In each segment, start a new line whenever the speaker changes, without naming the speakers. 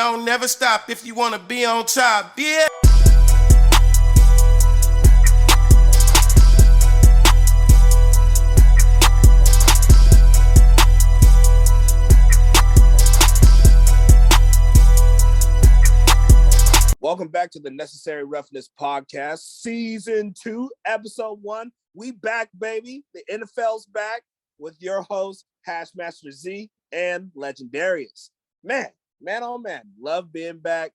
don't never stop if you wanna be on top, yeah.
Welcome back to the Necessary Roughness podcast, season 2, episode 1. We back, baby. The NFL's back with your host, Hashmaster Z and Legendarius. Man, oh man, love being back.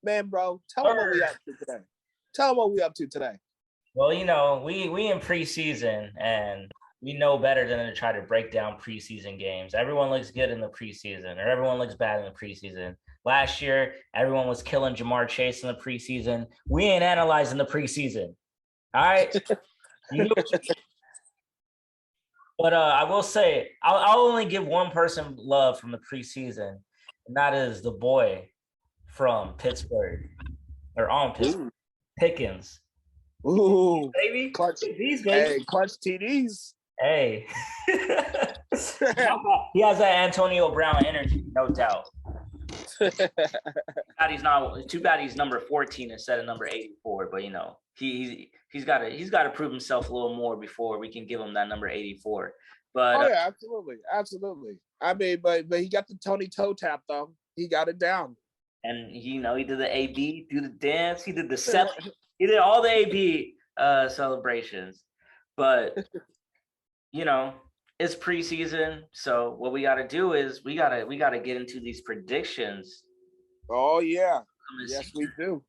Man, bro, tell them what we up to today. Tell them what we up to today.
Well, you know, we in preseason, and we know better than to try to break down preseason games. Everyone looks good in the preseason, or everyone looks bad in the preseason. Last year, everyone was killing Jamar Chase in the preseason. We ain't analyzing the preseason. All right? You know what you mean? But I will say, I'll only give one person love from the preseason, and that is the boy from Pittsburgh, or on Pittsburgh, Pickens.
Ooh,
baby.
Clutch,
TDs, baby.
Hey, clutch TDs.
Hey. He has that Antonio Brown energy, no doubt. Too bad he's number 14 instead of number 84, but you know, he's got to prove himself a little more before we can give him that number 84. But
yeah, absolutely. I mean, but he got the Tony toe tap though. He got it down.
And he did the AB, do the dance, he did the set, he did all the AB celebrations. But you know, it's preseason, so what we got to do is we got to get into these predictions.
Oh yeah, yes we do.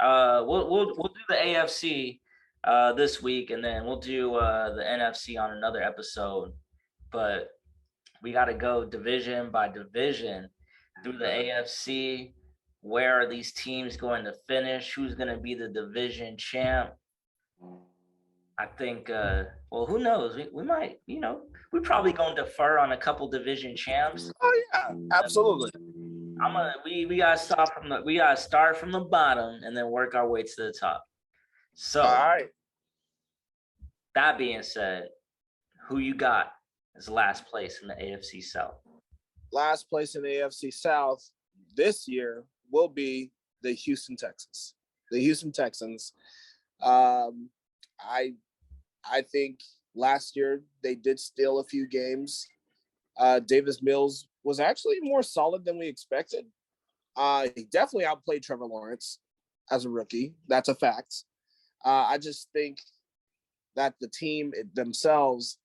We'll do the AFC this week, and then we'll do the NFC on another episode. But we got to go division by division through the AFC. Where are these teams going to finish? Who's going to be the division champ? I think, well, who knows? We might, we're probably going to defer on a couple division champs.
Oh yeah, absolutely.
We gotta start from the bottom and then work our way to the top. So,
all right.
That being said, who you got as last place in the AFC South?
Last place in the AFC South this year will be the Houston Texans. The Houston Texans. I think last year they did steal a few games. Davis Mills was actually more solid than we expected. He definitely outplayed Trevor Lawrence as a rookie. That's a fact. I just think that the team themselves,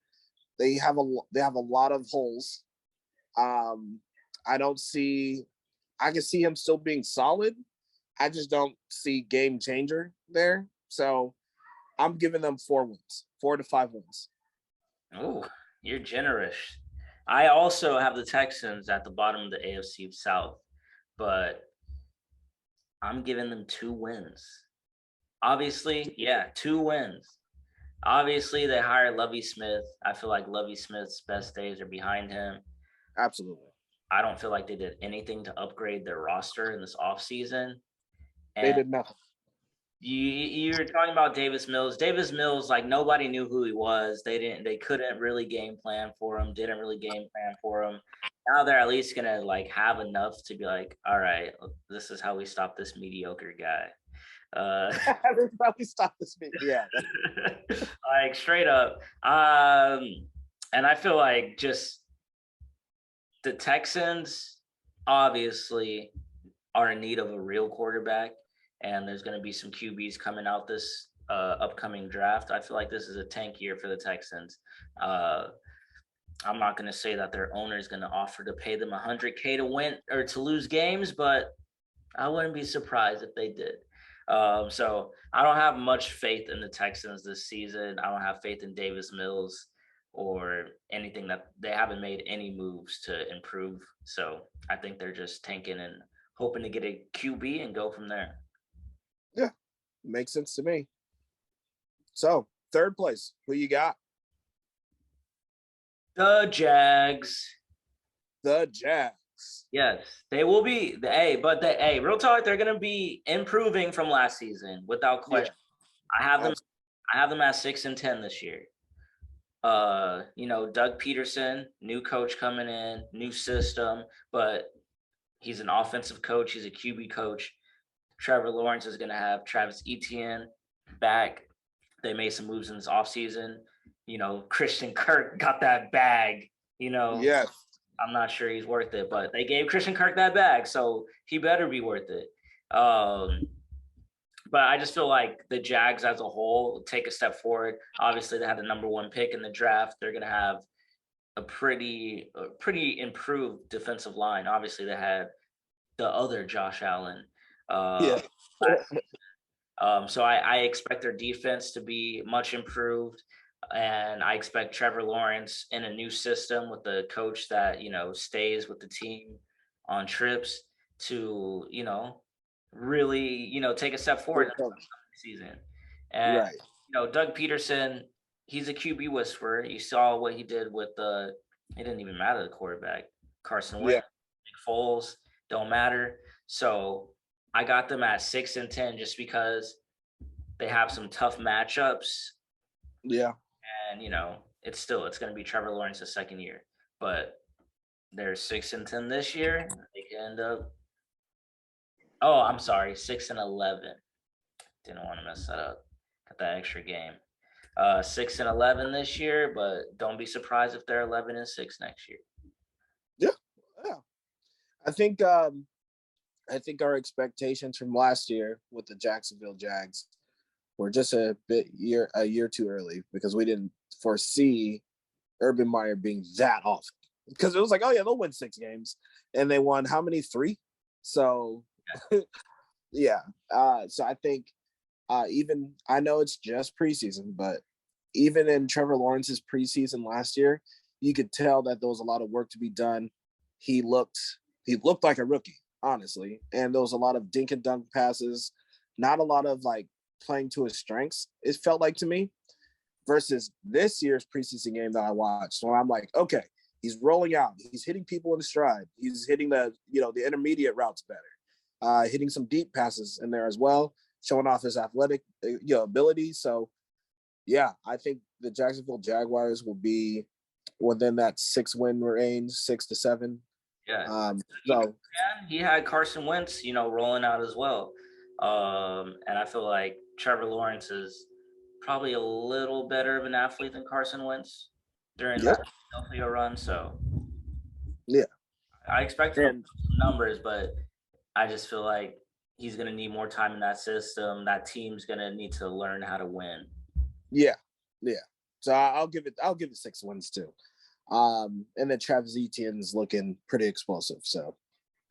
they have a lot of holes. I can see him still being solid. I just don't see game changer there. So I'm giving them 4 to 5 wins.
Oh, you're generous. I also have the Texans at the bottom of the AFC South, but I'm giving them 2 wins. Obviously, 2 wins. Obviously, they hired Lovie Smith. I feel like Lovie Smith's best days are behind him.
Absolutely.
I don't feel like they did anything to upgrade their roster in this offseason.
They did nothing.
You're talking about Davis Mills. Davis Mills, like, nobody knew who he was. They couldn't really game plan for him. Didn't really game plan for him. Now they're at least gonna like have enough to be like, all right, this is how we stop this mediocre guy.
This is how we stop this mediocre. Yeah.
Like straight up. And I feel like just the Texans obviously are in need of a real quarterback. And there's going to be some QBs coming out this upcoming draft. I feel like this is a tank year for the Texans. I'm not going to say that their owner is going to offer to pay them $100K to win or to lose games, but I wouldn't be surprised if they did. So I don't have much faith in the Texans this season. I don't have faith in Davis Mills or anything. That they haven't made any moves to improve. So I think they're just tanking and hoping to get a QB and go from there.
Yeah, makes sense to me. So, 3rd place, who you got?
The Jags.
The Jags.
Yes, they will be. Real talk, they're going to be improving from last season without question. Yeah. I have them at 6-10 this year. Doug Peterson, new coach coming in, new system, but He's an offensive coach. He's a QB coach. Trevor Lawrence is going to have Travis Etienne back. They made some moves in this offseason. Christian Kirk got that bag.
Yes.
I'm not sure he's worth it, but they gave Christian Kirk that bag, so he better be worth it. But I just feel like the Jags as a whole take a step forward. Obviously, they had the number 1 pick in the draft. They're going to have a pretty improved defensive line. Obviously, they had the other Josh Allen.
Yeah.
So I expect their defense to be much improved. And I expect Trevor Lawrence in a new system with the coach that, stays with the team on trips to, really, take a step forward in the season. And,
Right.
Doug Peterson, he's a QB whisperer. You saw what he did with it didn't even matter the quarterback. Carson Wentz, Nick Foles, don't matter. So I got them at 6-10 just because they have some tough matchups.
Yeah.
And, it's going to be Trevor Lawrence's second year. But they're 6-10 this year. They can end up. Oh, I'm sorry, 6-11. Didn't want to mess that up. Got that extra game. 6-11 this year, but don't be surprised if they're 11-6 next year.
Yeah. I think our expectations from last year with the Jacksonville Jags were just a year too early because we didn't foresee Urban Meyer being that awful. Because it was like, oh yeah, they'll win 6 games, and they won how many? 3. So yeah. So I think even I know it's just preseason, but even in Trevor Lawrence's preseason last year, you could tell that there was a lot of work to be done. He looked like a rookie, honestly, and there was a lot of dink and dunk passes, not a lot of like playing to his strengths. It felt like to me, versus this year's preseason game that I watched, where I'm like, okay, he's rolling out, he's hitting people in stride, he's hitting the intermediate routes better, hitting some deep passes in there as well, showing off his athletic ability. So yeah, I think the Jacksonville Jaguars will be within that 6-win range, 6-7.
Yeah. So he had Carson Wentz, rolling out as well. And I feel like Trevor Lawrence is probably a little better of an athlete than Carson Wentz during that Philadelphia run. So
yeah,
I expect some numbers, but I just feel like he's going to need more time in that system. That team's going to need to learn how to win.
Yeah. So I'll give it 6 wins too. And then Travis Etienne's looking pretty explosive. So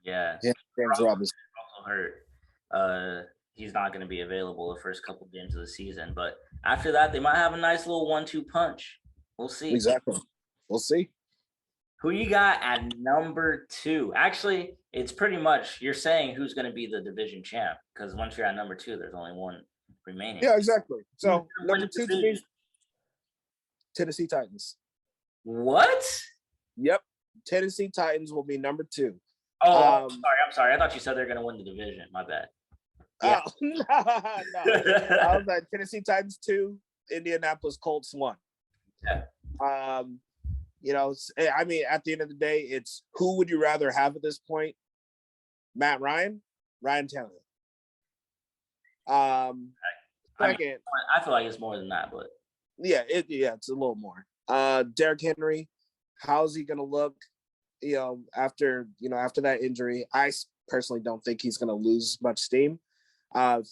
yeah,
James Robinson
also hurt. He's not going to be available the first couple games of the season, but after that, they might have a nice little 1-2 punch. We'll see.
Exactly. We'll see.
Who you got at number 2? Actually, it's pretty much you're saying who's going to be the division champ, because once you're at number 2, there's only one remaining.
Yeah, exactly. So number 2 to me, Tennessee Titans.
What?
Yep. Tennessee Titans will be number 2.
Oh, I'm sorry. I thought you said they're going to win the division. My bad.
Yeah. No. I was like Tennessee Titans 2, Indianapolis Colts 1.
Yeah.
I mean, at the end of the day, it's who would you rather have at this point? Matt Ryan Tannehill. Second,
I feel like it's more than that, but
it's a little more. Derrick Henry, how's he gonna look? After that injury, I personally don't think he's gonna lose much steam.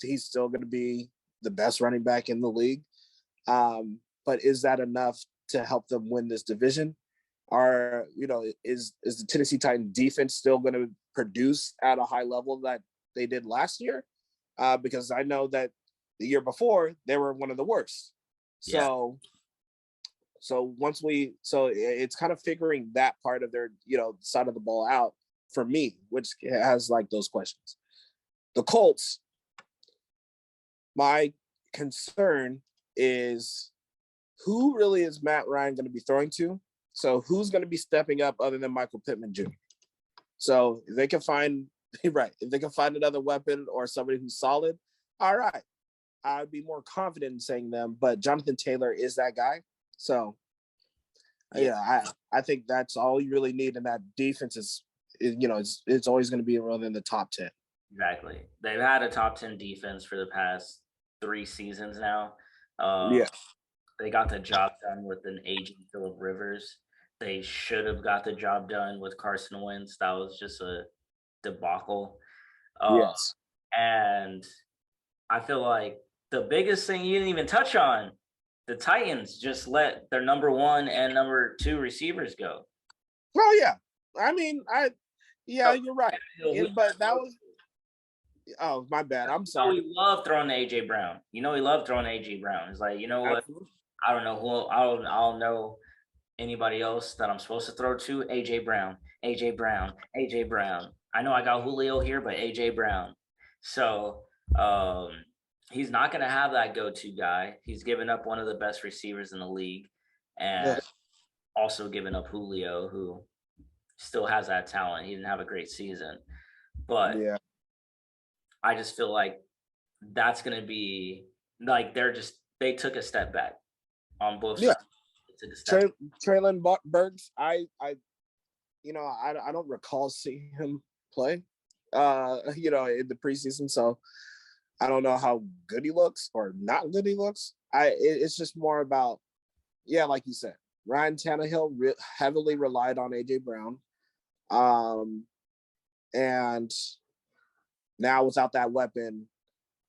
He's still gonna be the best running back in the league. But is that enough to help them win this division? Or is the Tennessee Titans defense still going to produce at a high level that they did last year? Because I know that the year before they were one of the worst. So it's kind of figuring that part of their side of the ball out for me, which has like those questions. The Colts, my concern is who really is Matt Ryan going to be throwing to? So who's going to be stepping up other than Michael Pittman Jr.? So if they can find another weapon or somebody who's solid, all right, I'd be more confident in saying them. But Jonathan Taylor is that guy. So I think that's all you really need in that defense it's always going to be within the top 10.
Exactly. They've had a top 10 defense for the past 3 seasons now.
Yeah.
They got the job done with an aging Phillip Rivers. They should have got the job done with Carson Wentz. That was just a debacle.
Yes.
And I feel like the biggest thing you didn't even touch on, the Titans just let their number 1 and number 2 receivers go.
Well, yeah. I mean, you're right. But that was my bad. I'm sorry.
We love throwing to AJ Brown. He loved throwing to AJ Brown. It's like, you know what?
Absolutely.
I don't know who I don't know anybody else that I'm supposed to throw to. AJ Brown. AJ Brown. AJ Brown. I know I got Julio here, but AJ Brown. So he's not gonna have that go-to guy. He's given up one of the best receivers in the league, and also given up Julio, who still has that talent. He didn't have a great season, but I just feel like that's going to be like they took a step back on both sides.
Traylon Burks, I don't recall seeing him play, in the preseason, so I don't know how good he looks or not good he looks. It's just more about, like you said, Ryan Tannehill heavily relied on AJ Brown, and now without that weapon,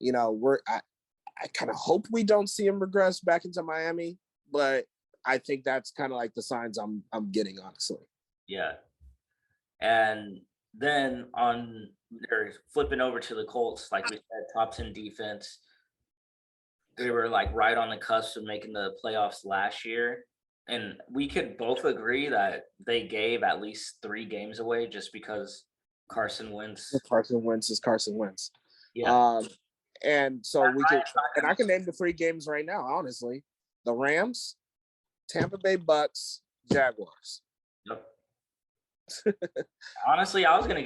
I kind of hope we don't see him regress back into Miami, but I think that's kind of like the signs I'm getting, honestly.
Yeah. And then they're flipping over to the Colts, like we said, top 10 defense. They were like right on the cusp of making the playoffs last year. And we could both agree that they gave at least 3 games away just because Carson Wentz
is Carson Wentz.
Yeah.
And so I can name the 3 games right now, honestly. The Rams, Tampa Bay Bucks, Jaguars.
Yep. Honestly, I'll give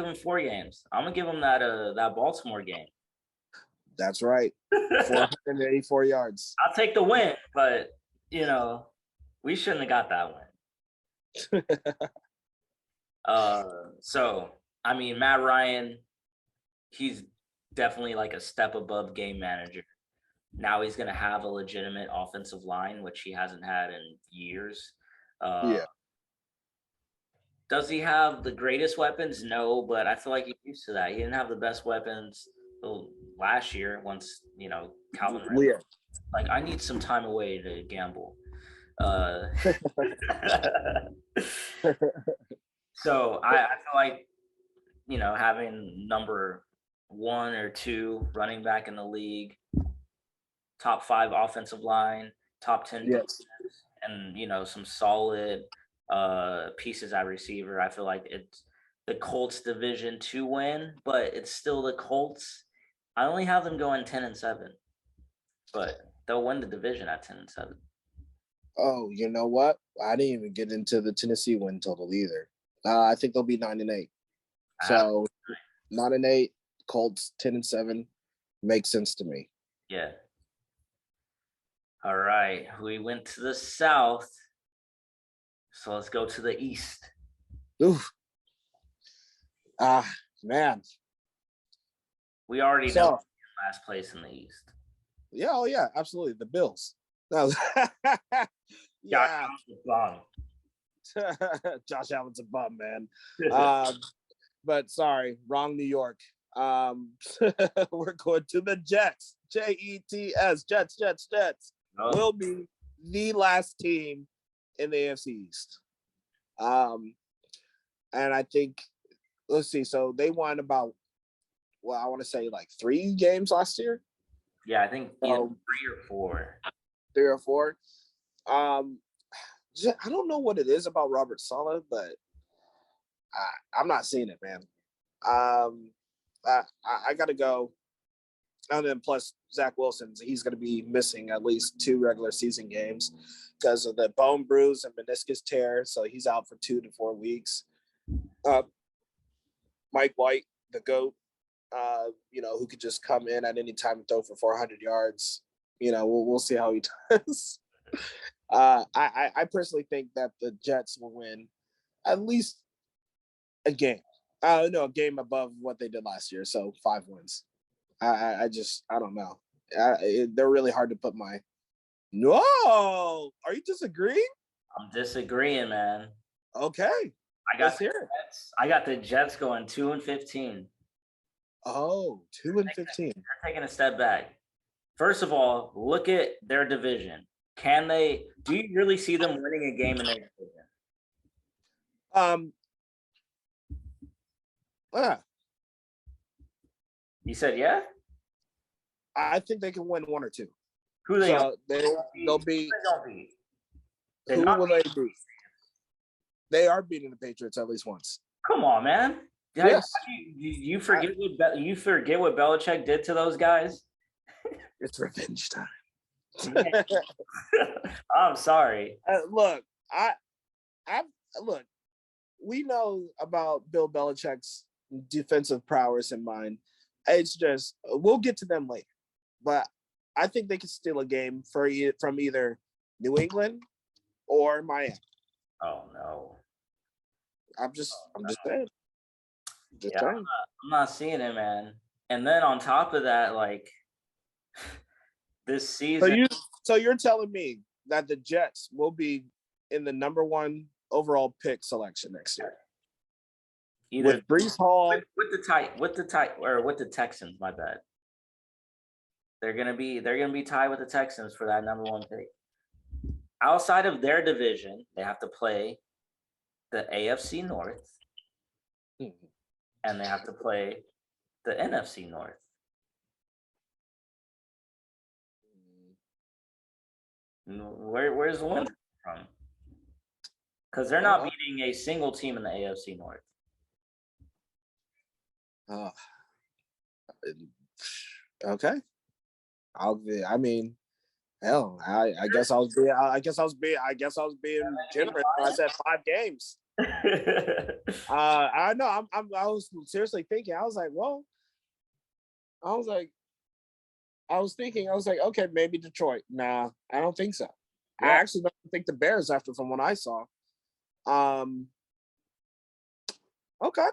him 4 games. I'm gonna give him that Baltimore game.
That's right. 484 yards.
I'll take the win, but we shouldn't have got that win. So I mean, Matt Ryan, he's definitely like a step above game manager. Now he's going to have a legitimate offensive line, which he hasn't had in years. Does he have the greatest weapons? No, but I feel like he's used to that. He didn't have the best weapons last year once, Calvin Ridley. Like, I need some time away to gamble. So I feel like, having number 1 or 2 running back in the league, top 5 offensive line, top 10 defense, and some solid pieces at receiver. I feel like it's the Colts division to win, but it's still the Colts. I only have them going 10-7, but they'll win the division at 10-7.
Oh, you know what? I didn't even get into the Tennessee win total either. I think they'll be 9-8. So 9-8, Colts 10-7 makes sense to me.
Yeah. All right. We went to the South. So let's go to the East.
Oof. Man.
We already know last place in the East.
Yeah, oh yeah, absolutely. The Bills. Yeah. Josh Allen's a bum, man. But sorry, wrong New York. We're going to the Jets. Jets. Jets.
Oh.
Will be the last team in the AFC East. And I think, let's see, so they won about, I want to say like 3 games last year.
Yeah, I think 3 or 4.
3 or 4. I don't know what it is about Robert Saleh, but I'm not seeing it, man. I got to go. And then plus Zach Wilson, he's going to be missing at least 2 regular season games because of the bone bruise and meniscus tear. So he's out for 2 to 4 weeks. Mike White, the GOAT, who could just come in at any time and throw for 400 yards. We'll see how he does. I personally think that the Jets will win at least A game. No, a game above what they did last year. So 5 wins. I don't know. They're really hard to put my. No, are you disagreeing?
I'm disagreeing, man.
Okay,
Let's hear it. I got the Jets going 2-15.
Oh, 2-15.
They're taking a step back. First of all, look at their division. Do you really see them winning a game in their division? You said yeah?
I think they can win 1 or 2.
Who they
so they'll beat. Who will they beat? They are beating the Patriots at least once.
Come on, man.
Yes.
You forget what Belichick did to those guys?
It's revenge time.
I'm sorry.
Look, look. We know about Bill Belichick's defensive prowess in mind. It's just we'll get to them later, but I think they can steal a game from either New England or Miami.
Oh no!
I'm just saying.
I'm not seeing it, man. And then on top of that, like this season.
So you're telling me that the Jets will be in the number 1 overall pick selection next year?
Either
with Breece Hall,
with the Texans. My bad. They're gonna be tied with the Texans for that number 1 pick. Outside of their division, they have to play the AFC North, and they have to play the NFC North. Where's the win from? Because they're not beating a single team in the AFC North.
Okay. I mean, hell, I guess I was being generous when I said 5 games. I know. I was seriously thinking. I was like, okay, maybe Detroit. Nah, I don't think so. Yeah. I actually don't think the Bears, from what I saw. Okay.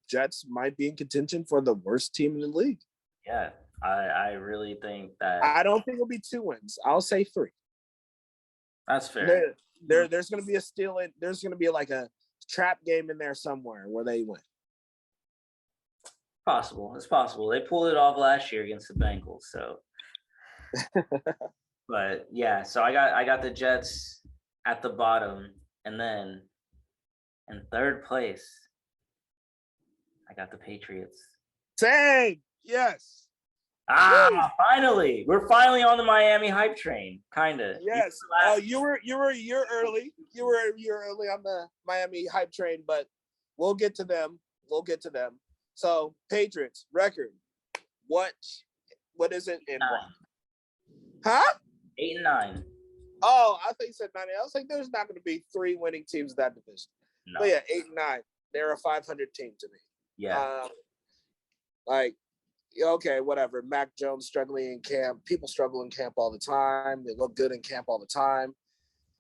Jets might be in contention for the worst team in the league.
Yeah, I really think that.
I don't think it'll be 2 wins. I'll say 3.
That's fair.
There's going to be a steal. There's going to be like a trap game in there somewhere where they win.
It's possible. They pulled it off last year against the Bengals. So, but yeah. So I got the Jets at the bottom, and then in 3rd place, I got the Patriots.
Same. Yes.
Finally. We're finally on the Miami hype train, kind of.
Yes. You were a year early. You were a year early on the Miami hype train, but we'll get to them. So, Patriots record. What is it in 1? Huh?
8-9.
Oh, I think you said 9. I was like, there's not going to be 3 winning teams in that division. No. But yeah, 8-9. They're a 500 team to me.
Yeah.
Okay, whatever. Mac Jones struggling in camp. People struggle in camp all the time. They look good in camp all the time.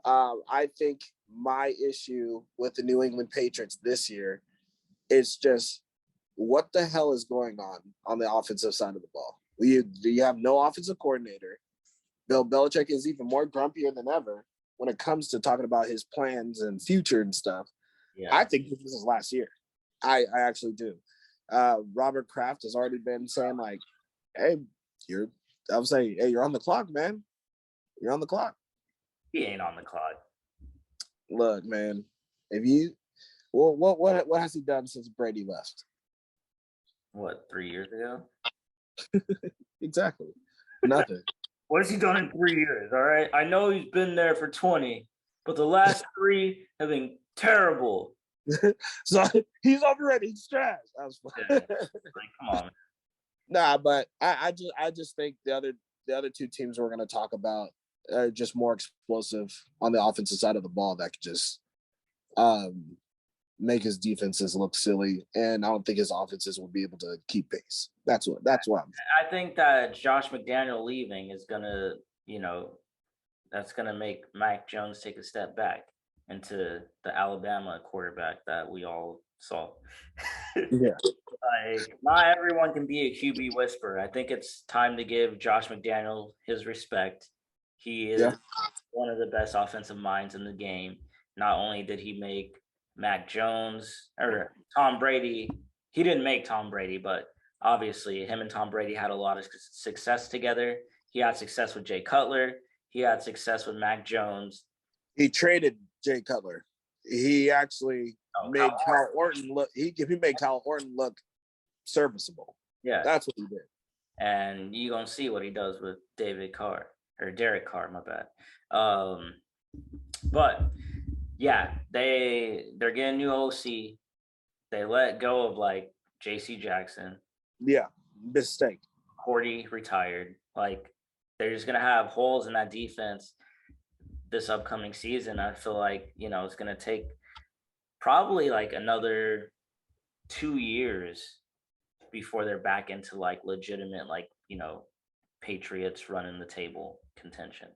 I think my issue with the New England Patriots this year is just what the hell is going on the offensive side of the ball. You have no offensive coordinator. Bill Belichick is even more grumpier than ever when it comes to talking about his plans and future and stuff. Yeah. I think this is last year. I actually do. Robert Kraft has already been saying like, hey, you're on the clock, man. You're on the clock.
He ain't on the clock.
Look, man, what has he done since Brady left?
What, 3 years ago?
Exactly. Nothing.
What has he done in 3 years? All right. I know he's been there for 20, but the last 3 have been terrible.
So he's already trash. I was
like, come on.
Nah, but I just think the other 2 teams we're gonna talk about are just more explosive on the offensive side of the ball that could just make his defenses look silly, and I don't think his offenses will be able to keep pace. That's what
I think that Josh McDaniel leaving is gonna, that's gonna make Mac Jones take a step back. into the Alabama quarterback that we all saw.
Yeah.
Like, not everyone can be a QB whisperer. I think it's time to give Josh McDaniel his respect. He
Yeah.
is one of the best offensive minds in the game. Not only did he make Mac Jones or Tom Brady, he didn't make Tom Brady, but obviously him and Tom Brady had a lot of success together. He had success with Jay Cutler. He had success with Mac Jones.
He traded Jay Cutler. He actually made Kyle Orton look. He made Kyle Orton look serviceable.
Yeah,
that's what he did.
And you're gonna see what he does with Derek Carr, my bad. But yeah, they're getting new OC. They let go of like JC Jackson.
Yeah, mistake.
Horty retired. Like, they're just gonna have holes in that defense this upcoming season. I feel like, it's gonna take probably like another 2 years before they're back into like legitimate, like, Patriots running the table contention.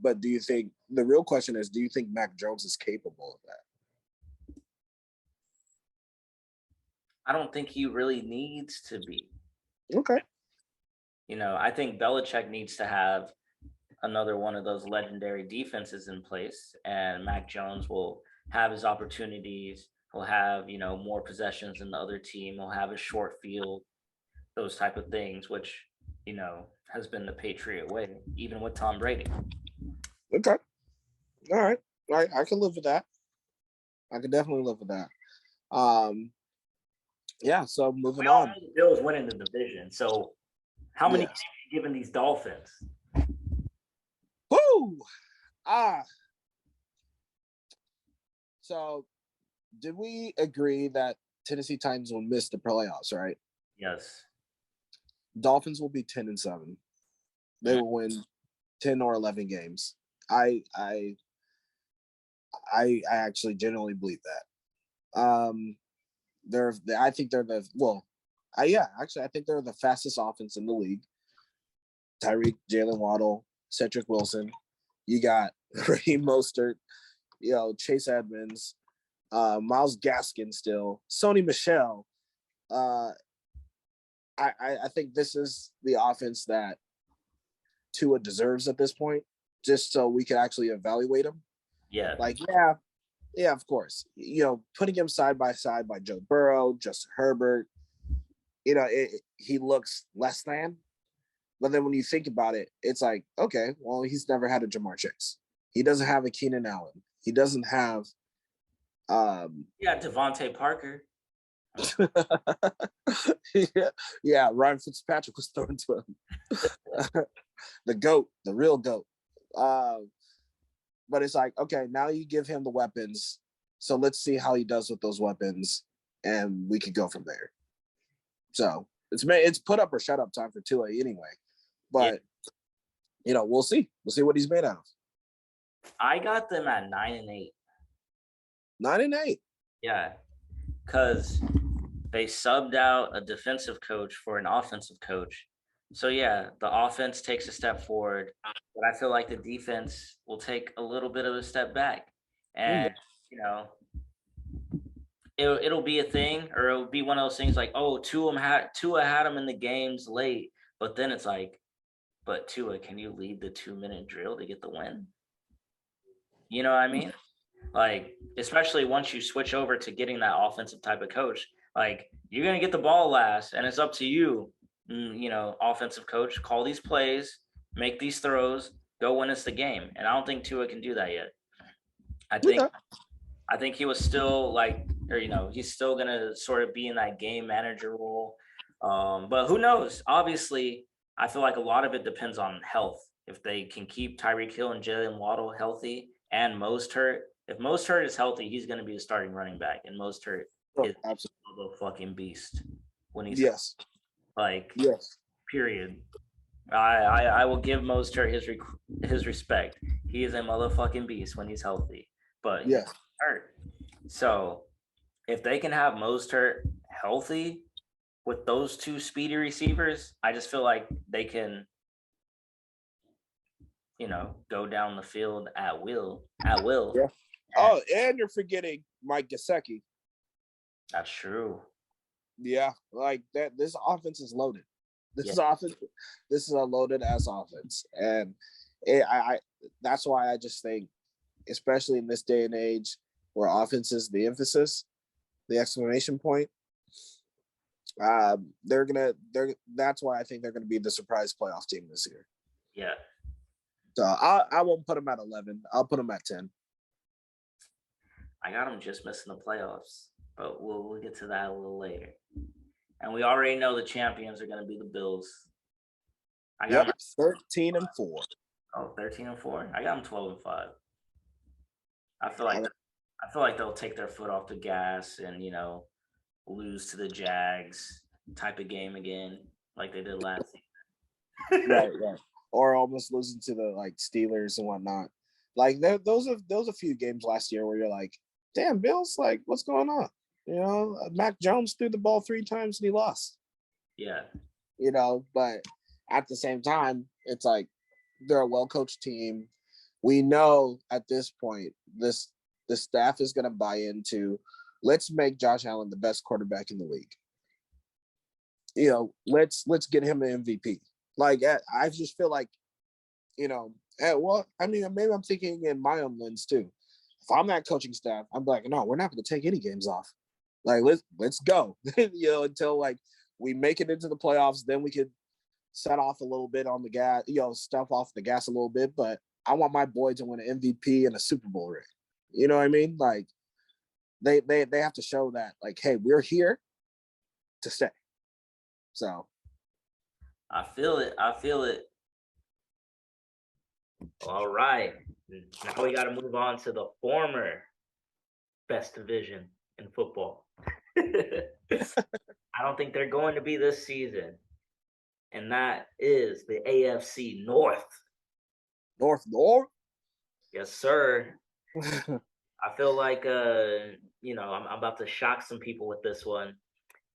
But do you think, the real question is, do you think Mac Jones is capable of that?
I don't think he really needs to be.
Okay.
I think Belichick needs to have another one of those legendary defenses in place, and Mac Jones will have his opportunities. He'll have, more possessions than the other team. He'll have a short field, those type of things, which, has been the Patriot way, even with Tom Brady.
Okay. All right. I can live with that. I can definitely live with that. Yeah, so moving on.
The Bills winning the division. So how many games are you giving these Dolphins?
Woo! So did we agree that Tennessee Titans will miss the playoffs, right?
Yes.
Dolphins will be 10-7. They will win 10 or 11 games. I actually genuinely believe that. I think they're the fastest offense in the league. Tyreek, Jalen Waddle, Cedric Wilson. You got Raheem Mostert, Chase Edmonds, Myles Gaskin still, Sony Michel. I think this is the offense that Tua deserves at this point, just so we can actually evaluate him.
Yeah.
Yeah, of course. Putting him side by side by Joe Burrow, Justin Herbert, he looks less than. But then when you think about it, it's like, okay, well, he's never had a Jamar Chase. He doesn't have a Keenan Allen. He doesn't have
Devontae Parker.
yeah, Ryan Fitzpatrick was thrown to him. The GOAT, the real GOAT. But it's like, okay, now you give him the weapons. So let's see how he does with those weapons, and we could go from there. So it's put up or shut up time for Tua anyway. But we'll see. We'll see what he's made out of.
I got them at 9-8.
9-8.
Yeah, because they subbed out a defensive coach for an offensive coach. So yeah, the offense takes a step forward, but I feel like the defense will take a little bit of a step back, and it'll be a thing, or it'll be one of those things like, oh, Tua had him in the games late, but then it's like, but Tua, can you lead the 2-minute drill to get the win? You know what I mean? Like, especially once you switch over to getting that offensive type of coach, like, you're gonna get the ball last, and it's up to you. Offensive coach, call these plays, make these throws, go win us the game. And I don't think Tua can do that yet. I think he was still he's still gonna sort of be in that game manager role. But who knows? Obviously, I feel like a lot of it depends on health. If they can keep Tyreek Hill and Jalen Waddle healthy and Mostert. If Mostert is healthy, he's gonna be a starting running back, and Mostert is a fucking beast when he's period. I will give Mostert his respect. He is a motherfucking beast when he's healthy, but he's hurt. So if they can have Mostert healthy with those two speedy receivers, I just feel like they can go down the field at will. At will.
Yeah.
And
Oh, and you're forgetting Mike Gesicki.
that's true.
Yeah, like that. This offense is loaded. This
Yeah.
offense, this is a loaded ass offense, and that's why I just think, especially in this day and age, where offense is the emphasis, the exclamation point. That's why I think they're gonna be the surprise playoff team this year.
Yeah.
So I won't put them at 11. I'll put them at 10.
I got them just missing the playoffs, but we'll get to that a little later. And we already know the champions are going to be the Bills. I got
Yep, 13-4.
13-4. I got them 12-5. I feel like they'll take their foot off the gas and lose to the Jags type of game again, like they did last season.
Right. Or almost losing to the Steelers and whatnot. Like those a few games last year where you're like, damn, Bills, like what's going on? Mac Jones threw the ball 3 times and he lost.
Yeah.
But at the same time, it's like they're a well-coached team. We know at this point the staff is going to buy into, let's make Josh Allen the best quarterback in the league. Let's get him an MVP. Like I just feel like, well, I mean, maybe I'm thinking in my own lens too. If I'm that coaching staff, I'm like, no, we're not going to take any games off. Like let's go, until we make it into the playoffs. Then we could set off a little bit on the gas, stuff off the gas a little bit. But I want my boy to win an MVP and a Super Bowl ring. You know what I mean? Like they have to show that, like, hey, we're here to stay. So
I feel it. All right. Now we got to move on to the former best division in football. I don't think they're going to be this season. And that is the AFC North.
North.
Yes, sir. I feel like I'm about to shock some people with this one.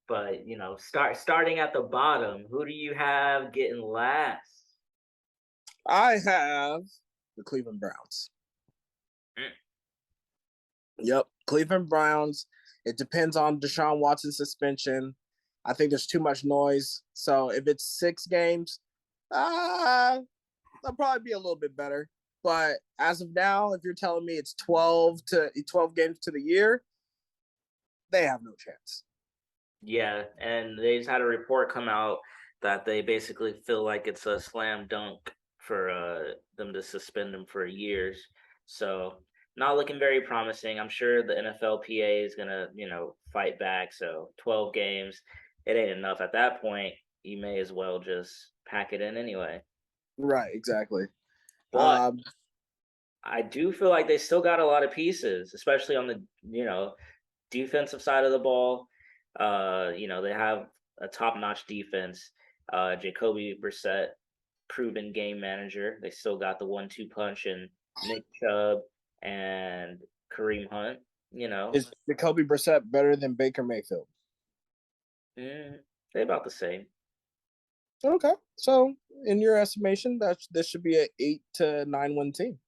But starting at the bottom, who do you have getting last?
I have the Cleveland Browns. Yep, Cleveland Browns. It depends on Deshaun Watson's suspension. I think there's too much noise. So if it's 6 games, they'll probably be a little bit better. But as of now, if you're telling me it's 12 games to the year, they have no chance.
Yeah, and they just had a report come out that they basically feel like it's a slam dunk for them to suspend them for years. So not looking very promising. I'm sure the NFLPA is gonna, fight back. So 12 games, it ain't enough. At that point, you may as well just pack it in anyway.
Right, exactly.
But I do feel like they still got a lot of pieces, especially on the, defensive side of the ball. They have a top-notch defense. Jacoby Brissett, proven game manager. They still got the 1-2 punch in Nick Chubb and Kareem Hunt.
Is Jacoby Brissett better than Baker Mayfield?
They're about the same.
Okay, so in your estimation, this should be an 8 to 9 win team.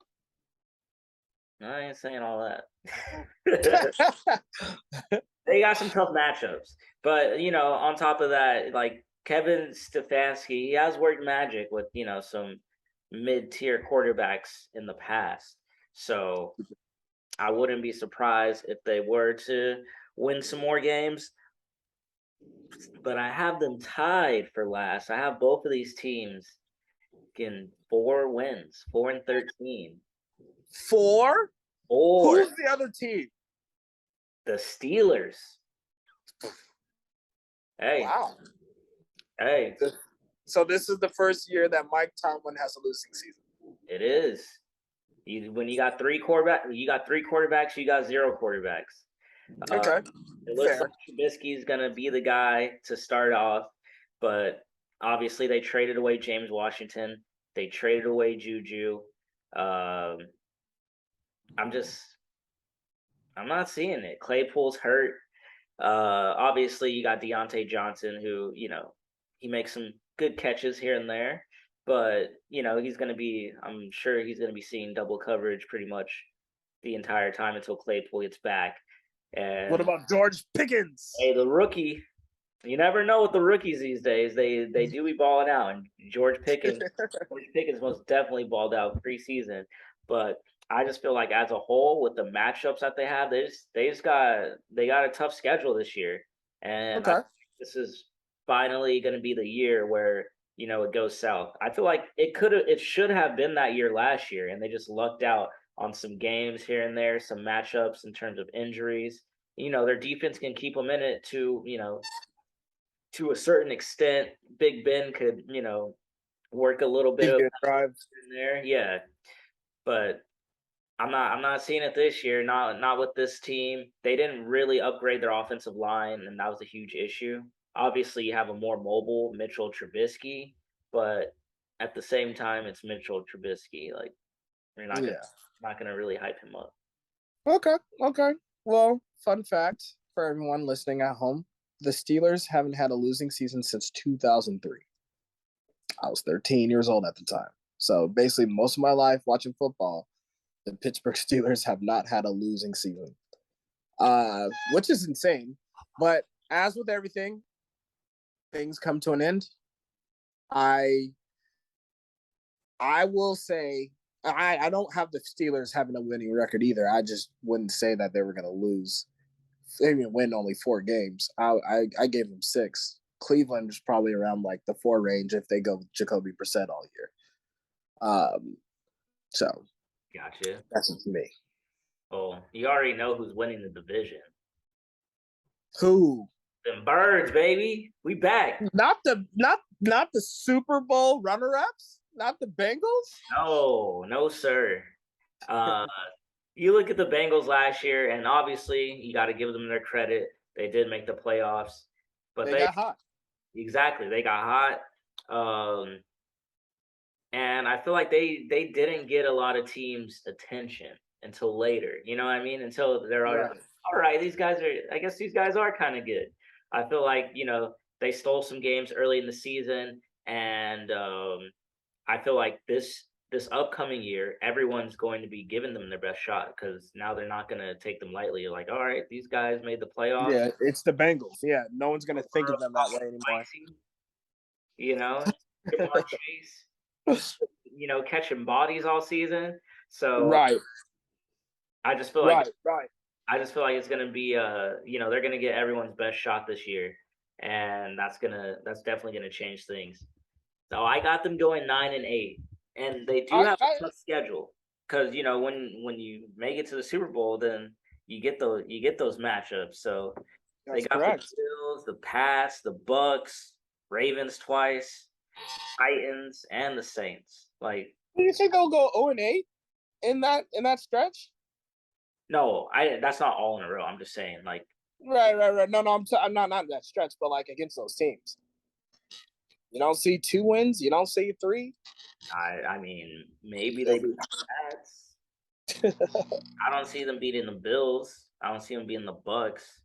I ain't saying all that. They got some tough matchups, but on top of that, like Kevin Stefanski, he has worked magic with some mid-tier quarterbacks in the past. So I wouldn't be surprised if they were to win some more games. But I have them tied for last. I have both of these teams getting 4 wins, 4-13.
4? Who's the other team?
The Steelers. Hey.
Wow.
Hey.
So this is the first year that Mike Tomlin has a losing season.
It is. When you got 3 quarterbacks, you got 0 quarterbacks.
Okay.
It looks like Trubisky is going to be the guy to start off, but obviously they traded away James Washington. They traded away Juju. I'm not seeing it. Claypool's hurt. Obviously you got Deontay Johnson, who, he makes some good catches here and there. but I'm sure he's going to be seeing double coverage pretty much the entire time until Claypool gets back.
What
And
about George Pickens?
hey, the rookie, you never know with the rookies these days. They do be balling out, and George Pickens most definitely balled out preseason. But I just feel like as a whole, with the matchups that they have, they got a tough schedule this year, and I
Okay.
think this is finally going to be the year where it goes south. I feel like it should have been that year last year, and they just lucked out on some games here and there, some matchups in terms of injuries. Their defense can keep them in it to a certain extent. Big Ben could, work a little bit
Give
of
you a drive.
in there. Yeah. But I'm not seeing it this year, not with this team. They didn't really upgrade their offensive line, and that was a huge issue. Obviously, you have a more mobile Mitchell Trubisky, but at the same time, it's Mitchell Trubisky. Like, you're not gonna really hype him up.
Okay. Well, fun fact for everyone listening at home: the Steelers haven't had a losing season since 2003. I was 13 years old at the time. So basically, most of my life watching football, the Pittsburgh Steelers have not had a losing season, which is insane. But as with everything, things come to an end. I will say I don't have the Steelers having a winning record either. I just wouldn't say that they were going to lose. They didn't win only 4 games. I gave them 6. Cleveland is probably around like the 4 range if they go with Jacoby Brissett all year. So
Gotcha.
that's it for me.
Oh, you already know who's winning the division.
Who?
Them Birds, baby. We back.
Not the Super Bowl runner-ups? Not the Bengals?
No, sir. You look at the Bengals last year, and obviously you got to give them their credit. They did make the playoffs, but
They got hot.
Exactly, they got hot. And I feel like they didn't get a lot of teams' attention until later. You know what I mean? Until they're
Right.
all right. I guess these guys are kind of good. I feel like they stole some games early in the season, and I feel like this upcoming year, everyone's going to be giving them their best shot because now they're not going to take them lightly. You're like, all right, these guys made the playoffs.
Yeah, it's the Bengals. Yeah, no one's going to think of them that way anymore.
Jamar Chase, catching bodies all season. So
Right.
I just feel like
Right.
I just feel like it's gonna be they're gonna get everyone's best shot this year, and that's definitely gonna change things. So I got them going 9-8, and they do have a tough schedule because when you make it to the Super Bowl, then you get those matchups. So they got
correct.
the Bills, the Pats, the Bucks, Ravens twice, Titans, and the Saints. Like,
Do you think they'll go 0-8 in that stretch?
no, that's not all in a row. I'm just saying, like,
Right. No, I'm not in that stretch, but like against those teams, you don't see 2 wins. You don't see 3.
I mean, maybe they beat the Pats. I don't see them beating the Bills. I don't see them beating the Bucks.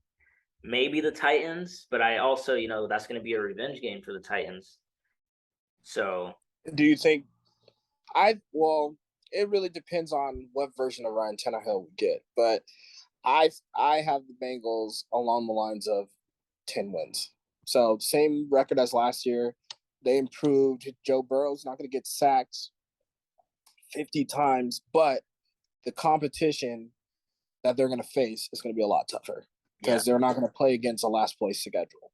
Maybe the Titans, but I also, that's going to be a revenge game for the Titans. So,
do you think? Well, it really depends on what version of Ryan Tannehill we get, but I have the Bengals along the lines of 10 wins. So same record as last year. They improved. Joe Burrow's not going to get sacked 50 times, but the competition that they're going to face is going to be a lot tougher because they're not going to play against a last place schedule.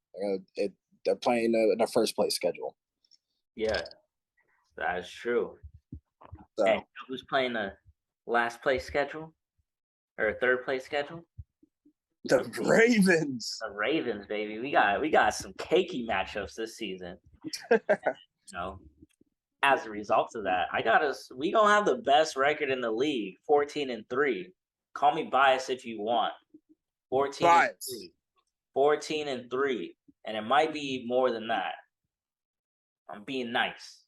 They're playing in a first place schedule.
Yeah, that's true.
So
hey, who's playing the last place schedule or third place schedule?
the Ravens.
The Ravens, baby. We got some cakey matchups this season. As a result of that, we gonna have the best record in the league, 14-3. Call me biased if you want. 14-3. 14-3. And it might be more than that. I'm being nice.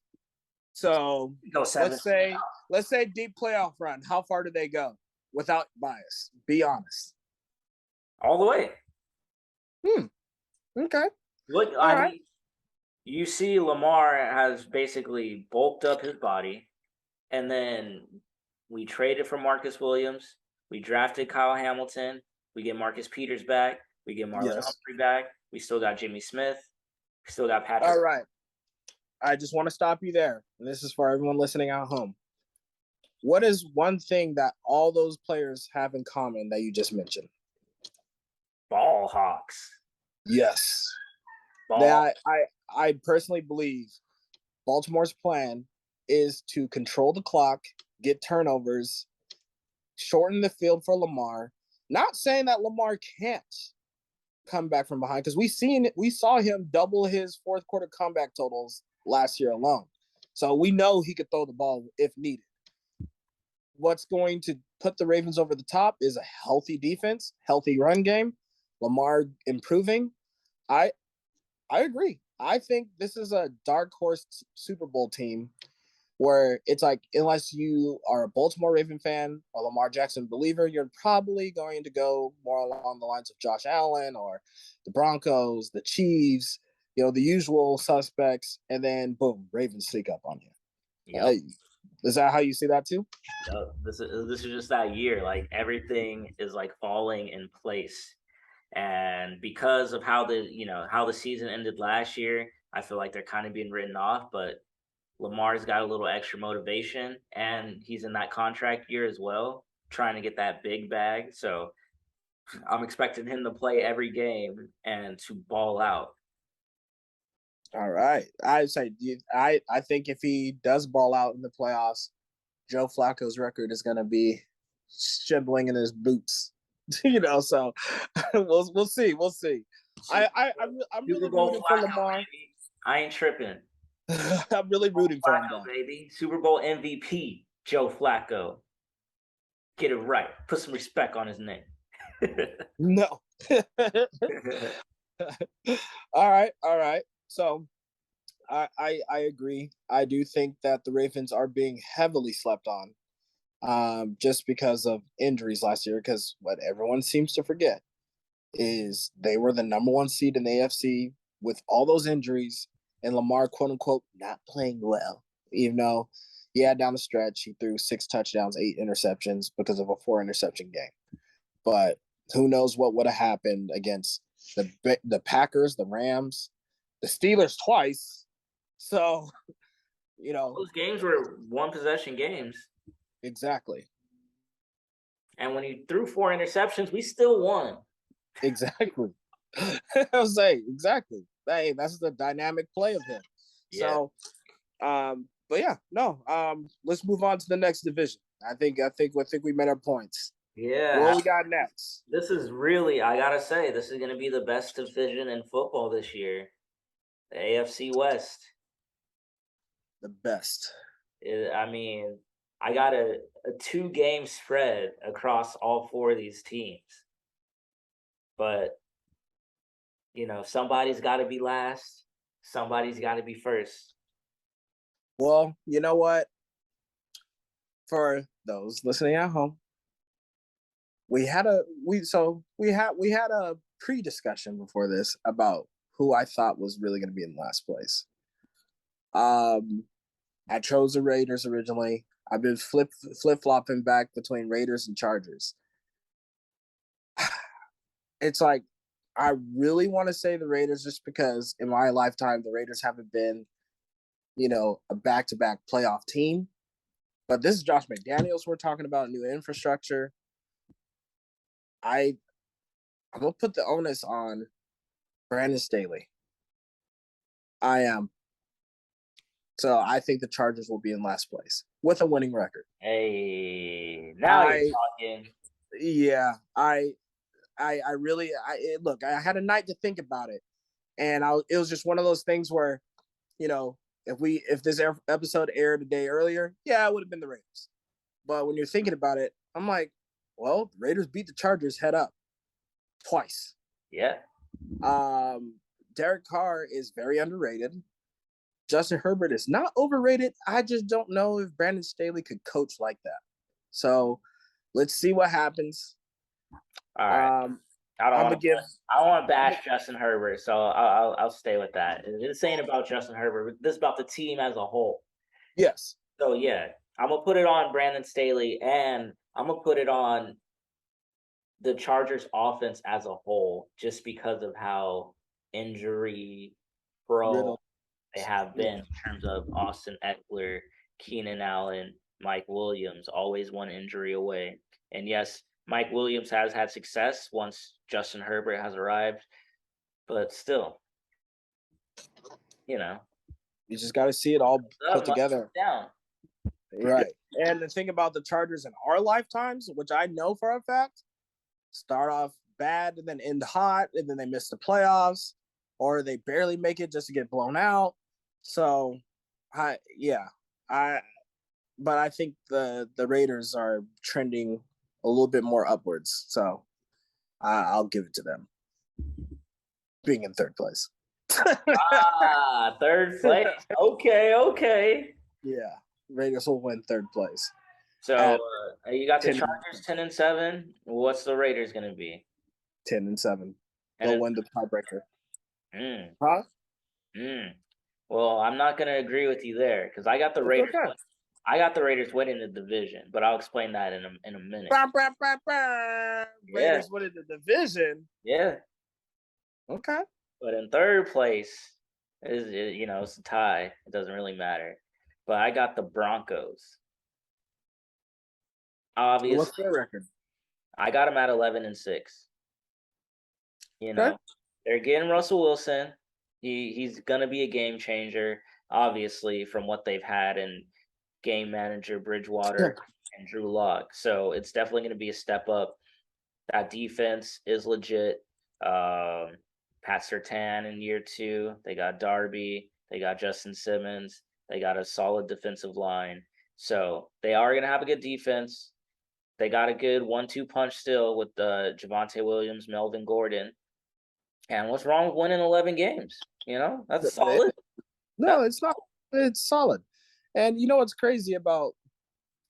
So let's say deep playoff run. How far do they go without bias? Be honest.
All the way.
Okay.
Look,
All right.
You see, Lamar has basically bulked up his body, and then we traded for Marcus Williams. We drafted Kyle Hamilton. We get Marcus Peters back. We get Marlon
Yes.
Humphrey back. We still got Jimmy Smith. We still got Patrick.
All right. I just want to stop you there. And this is for everyone listening at home. What is one thing that all those players have in common that you just mentioned?
Ball hawks.
Yes.
Ball.
That I personally believe Baltimore's plan is to control the clock, get turnovers, shorten the field for Lamar. Not saying that Lamar can't come back from behind, because we saw him double his fourth quarter comeback totals last year alone. So we know he could throw the ball if needed. What's going to put the Ravens over the top is a healthy defense, healthy run game, Lamar improving. I agree. I think this is a dark horse Super Bowl team where it's like, unless you are a Baltimore Raven fan or Lamar Jackson believer, you're probably going to go more along the lines of Josh Allen or the Broncos, the Chiefs, the usual suspects, and then boom, Ravens sneak up on you.
Yep.
Is that how you see that too?
Yep. This is just that year. Like everything is like falling in place. And because of how the season ended last year, I feel like they're kind of being written off, but Lamar's got a little extra motivation, and he's in that contract year as well, trying to get that big bag. So I'm expecting him to play every game and to ball out.
All right. I think if he does ball out in the playoffs, Joe Flacco's record is going to be shriveling in his boots. So we'll see. I'm really rooting for Lamar.
Baby. I ain't tripping.
I'm really rooting for him,
baby. Super Bowl MVP, Joe Flacco. Get it right. Put some respect on his name.
No. All right. So I agree. I do think that the Ravens are being heavily slept on, just because of injuries last year. Because what everyone seems to forget is they were the number one seed in the AFC with all those injuries, and Lamar, quote unquote, not playing well. Even though, down the stretch he threw 6 touchdowns, 8 interceptions because of a 4 interception game. But who knows what would have happened against the Packers, the Rams, the Steelers twice. So,
those games were 1 possession games.
Exactly.
And when he threw 4 interceptions, we still won.
Exactly. I was saying, exactly. Hey, that's the dynamic play of him. Yeah. So, but yeah, no. Let's move on to the next division. I think we made our points.
Yeah.
What we got next?
This is really, I gotta say, this is going to be the best division in football this year. The AFC West.
The best.
I got a 2-game spread across all 4 of these teams. But, somebody's got to be last. Somebody's got to be first.
Well, you know what? For those listening at home, we had a pre-discussion before this about who I thought was really going to be in last place. I chose the Raiders originally. I've been flip-flopping back between Raiders and Chargers. It's like, I really want to say the Raiders just because in my lifetime, the Raiders haven't been, a back-to-back playoff team. But this is Josh McDaniels. We're talking about new infrastructure. I'm going to put the onus on Brandon Staley. I am. So I think the Chargers will be in last place with a winning record.
Hey, now you're talking.
Yeah, I really look. I had a night to think about it, and it was just one of those things where, if this episode aired a day earlier, it would have been the Raiders. But when you're thinking about it, I'm like, well, the Raiders beat the Chargers head up twice.
Yeah.
Derek Carr is very underrated. Justin Herbert is not overrated. I just don't know if Brandon Staley could coach like that. So let's see what happens.
All right. I don't
I'm
want
gonna give.
I don't want to bash Justin Herbert, so I'll stay with that. This ain't about Justin Herbert. This is about the team as a whole.
Yes.
So yeah, I'm gonna put it on Brandon Staley, and I'm gonna put it on the Chargers offense as a whole, just because of how injury prone
Riddle.
they have
Yeah.
been in terms of Austin Eckler, Keenan Allen, Mike Williams, always one injury away. And yes, Mike Williams has had success once Justin Herbert has arrived, but still, you know,
You just got to see it all put together.
down.
Right. And the thing about the Chargers in our lifetimes, which I know for a fact, start off bad and then end hot, and then they miss the playoffs, or they barely make it just to get blown out. So, but I think the Raiders are trending a little bit more upwards. So, I'll give it to them, being in third place.
Third place. Okay.
Yeah, Raiders will win third place.
So you got the
10
Chargers 10-7. What's the Raiders gonna be?
10-7. They'll win the tiebreaker.
Huh? Well, I'm not gonna agree with you there because I got the Raiders.
Okay.
I got the Raiders winning the division, but I'll explain that in a minute.
Raiders winning the division.
Yeah.
Okay.
But in third place is it's a tie. It doesn't really matter. But I got the Broncos. Obviously,
what's their record?
I got them at 11-6. They're getting Russell Wilson. He's gonna be a game changer, obviously, from what they've had in game manager Bridgewater and Drew Lock. So it's definitely gonna be a step up. That defense is legit. Pat Surtain in year 2. They got Darby. They got Justin Simmons. They got a solid defensive line. So they are gonna have a good defense. They got a good 1-2 punch still with Javonte Williams, Melvin Gordon. And what's wrong with winning 11 games? That's solid.
No, it's not. It's solid. And you know what's crazy about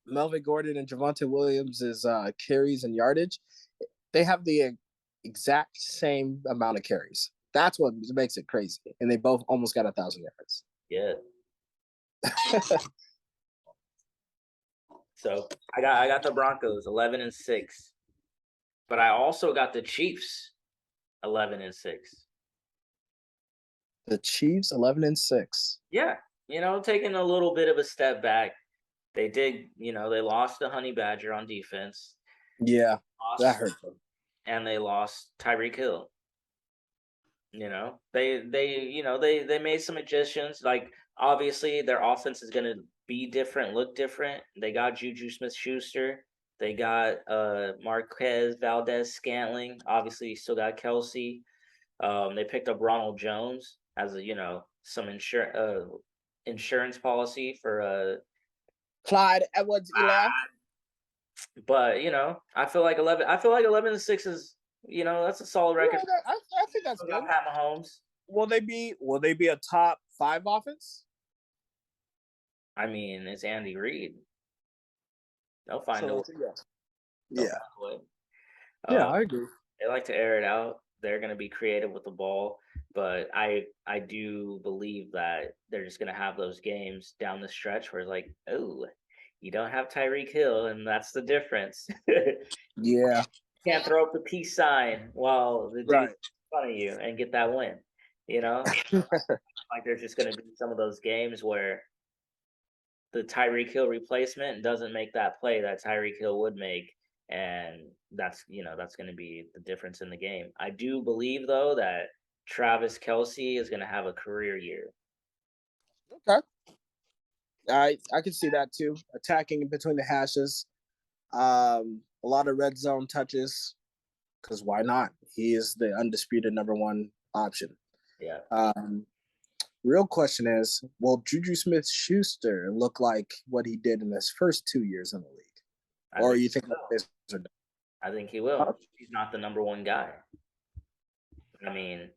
Melvin Gordon and Javonte Williams is carries and yardage. They have the exact same amount of carries. That's what makes it crazy. And they both almost got 1,000 yards.
Yeah. So I got the Broncos 11-6, but I also got the Chiefs 11-6.
The Chiefs 11-6.
Yeah, taking a little bit of a step back. They did, they lost the Honey Badger on defense.
Yeah, that hurt them.
And they lost Tyreek Hill. They made some adjustments. Like obviously their offense is gonna be different, look different. They got Juju Smith-Schuster. They got Marquez Valdez-Scantling. Obviously, still got Kelsey. They picked up Ronald Jones as some insurance policy for
Clyde Edwards-Helaire.
But I feel like 11-6 is that's a solid record.
Yeah, I think that's good.
Pat Mahomes.
Will they be a top 5 offense?
I mean, it's Andy Reid. They'll find a way.
Yeah, I agree.
They like to air it out. They're going to be creative with the ball, but I do believe that they're just going to have those games down the stretch where it's like, oh, you don't have Tyreek Hill, and that's the difference.
Yeah.
Can't throw up the peace sign while the dude's in front of you and get that win. Like there's just going to be some of those games where the Tyreek Hill replacement doesn't make that play that Tyreek Hill would make, and that's going to be the difference in the game. I do believe though that Travis Kelce is going to have a career year.
Okay, I can see that too. Attacking in between the hashes, a lot of red zone touches, because why not? He is the undisputed number 1 option.
Yeah.
Real question is, will Juju Smith-Schuster look like what he did in his first 2 years in the league? Or you think
I think he will. He's not the number 1 guy. I mean,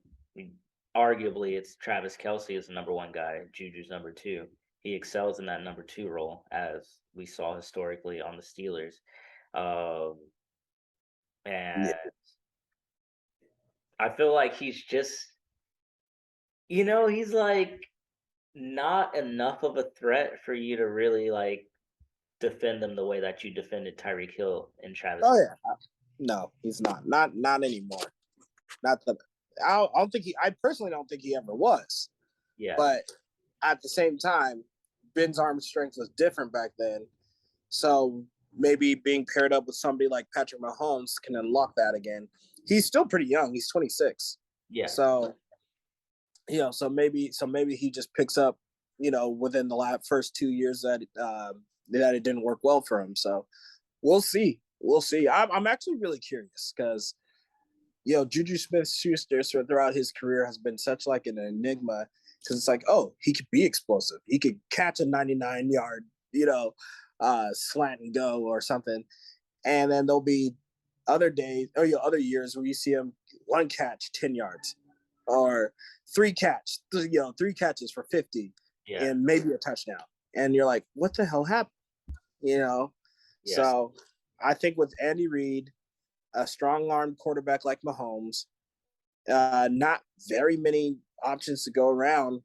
arguably it's Travis Kelce is the number 1 guy. Juju's number 2. He excels in that number 2 role, as we saw historically on the Steelers. And I feel like he's just, he's like not enough of a threat for you to really like defend them the way that you defended Tyreek Hill and Travis.
Oh yeah, no, he's not. Not anymore. Not the. I don't think he. I personally don't think he ever was.
Yeah.
But at the same time, Ben's arm strength was different back then. So maybe being paired up with somebody like Patrick Mahomes can unlock that again. He's still pretty young. He's 26.
Yeah.
So, so maybe he just picks up, within the first 2 years that it didn't work well for him. So we'll see. I'm actually really curious because, Juju Smith-Schuster throughout his career has been such like an enigma because it's like, oh, he could be explosive. He could catch a 99-yard, slant and go or something. And then there'll be other days or other years where you see him one catch 10 yards or three catches for 50 and maybe a touchdown. And you're like, what the hell happened? Yes. So I think with Andy Reid, a strong-armed quarterback like Mahomes, not very many options to go around,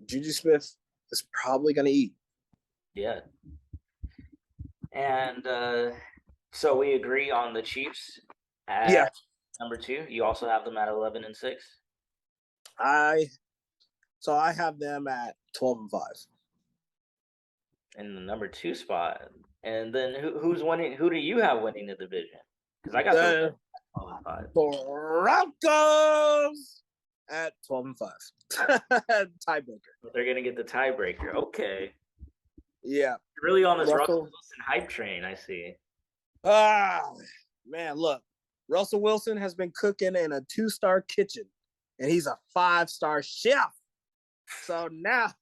Juju Smith is probably going to eat.
Yeah. And so we agree on the Chiefs at number 2. You also have them at 11-6.
I have them at 12-5.
In the number 2 spot. And then who's winning? Who do you have winning the division? Because I got
the
12-5.
Broncos at 12-5. Tiebreaker.
They're gonna get the tiebreaker. Okay.
Yeah.
Really on this Russell Wilson hype train, I see.
Man, look. Russell Wilson has been cooking in a 2-star kitchen, and he's a 5-star chef. So now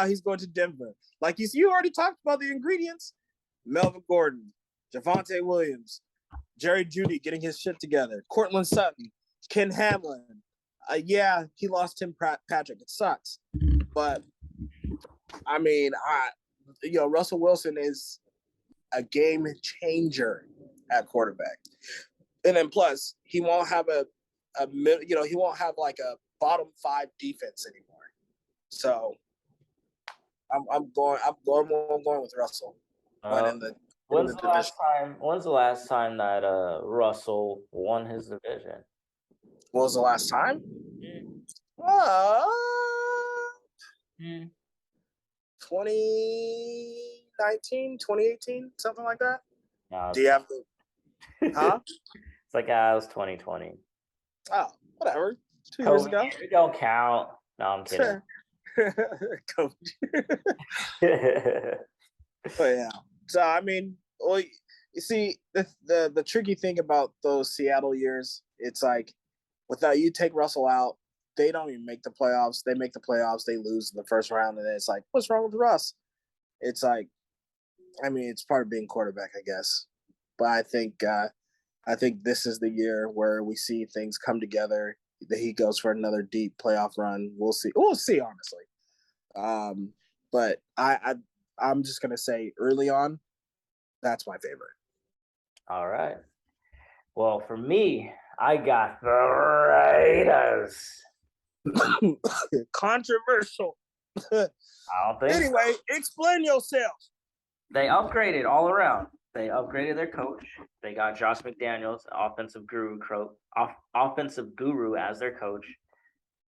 he's going to Denver. Like you already talked about the ingredients. Melvin Gordon, Javonte Williams, Jerry Jeudy getting his shit together, Cortland Sutton, Ken Hamlin. He lost Tim Patrick. It sucks. But, I mean, Russell Wilson is a game changer at quarterback. And then plus, he won't have he won't have like a bottom 5 defense anymore. So I'm going with Russell.
When's the last time that Russell won his division?
What was the last time? 2019, 2018, something like that.
No,
do you have huh?
It's like it was 2020.
Oh, whatever. 2 years ago.
It don't count. No, I'm kidding.
Coach. But yeah. So I mean, you see, the tricky thing about those Seattle years, it's like, without you take Russell out, they don't even make the playoffs. They make the playoffs, they lose in the first round, and then it's like, what's wrong with Russ? It's like, I mean, it's part of being quarterback, I guess. But I think this is the year where we see things come together. That he goes for another deep playoff run. We'll see. We'll see, honestly. But I'm just gonna say early on, that's my favorite.
All right. Well, for me, I got the Raiders.
Controversial.
I don't think.
Anyway, explain yourself.
They upgraded all around. They upgraded their coach. They got Josh McDaniels, offensive guru as their coach.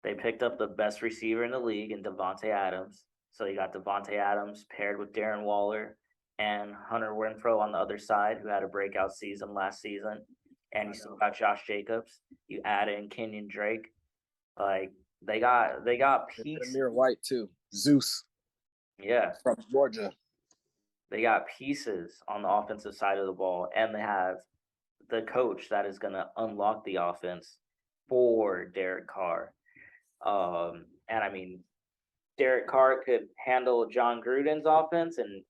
They picked up the best receiver in the league in Davante Adams. So you got Davante Adams paired with Darren Waller and Hunter Renfrow on the other side, who had a breakout season last season. And you still got Josh Jacobs. You add in Kenyon Drake. Like they got pieces.
Amir White too. Zeus.
Yeah.
From Georgia.
They got pieces on the offensive side of the ball, and they have the coach that is going to unlock the offense for Derek Carr. And I mean, Derek Carr could handle John Gruden's offense and,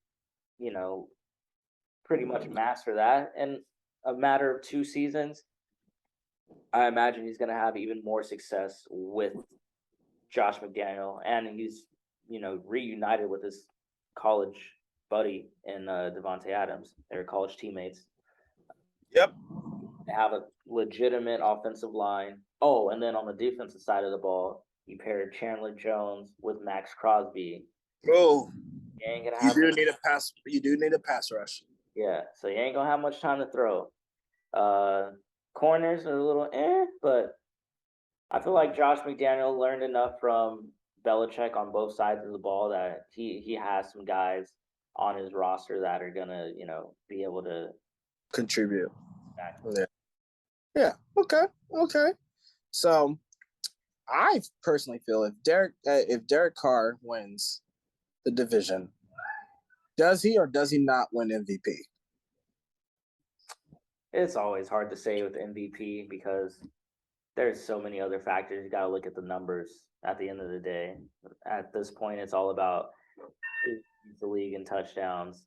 pretty much master that in a matter of 2 seasons. I imagine he's going to have even more success with Josh McDaniel, and he's, reunited with his college buddy in Davante Adams. They were college teammates.
Yep.
They have a legitimate offensive line. Oh, and then on the defensive side of the ball, you pair Chandler Jones with Max Crosby.
Oh,
You ain't gonna
you
have
do need a pass. You do need a pass rush.
yeah, so you ain't gonna have much time to throw. Corners are a little but I feel like Josh McDaniel learned enough from Belichick on both sides of the ball that he has some guys on his roster that are gonna, be able to
Contribute.
exactly.
Yeah. Yeah. Okay. So I personally feel if Derek Carr wins the division, does he or does he not win MVP?
It's always hard to say with MVP because there's so many other factors. You got to look at the numbers at the end of the day. At this point, it's all about who leads the league in touchdowns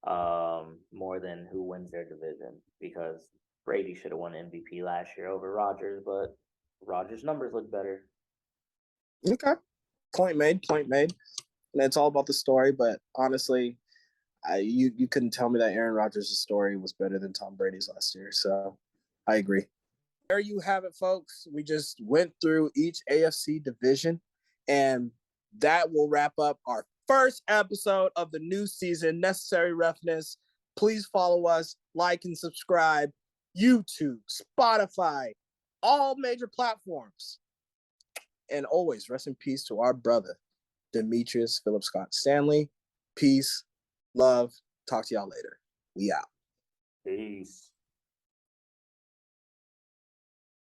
more than who wins their division because Brady should have won MVP last year over Rodgers, but Rodgers' numbers look better.
Okay. Point made. And it's all about the story, but honestly, you couldn't tell me that Aaron Rodgers' story was better than Tom Brady's last year. So I agree. There you have it, folks. We just went through each AFC division, and that will wrap up our first episode of the new season, Necessary Roughness. Please follow us, like and subscribe, YouTube, Spotify, all major platforms. And always rest in peace to our brother, Demetrius Philip Scott Stanley. Peace, love. Talk to y'all later. We out.
Peace.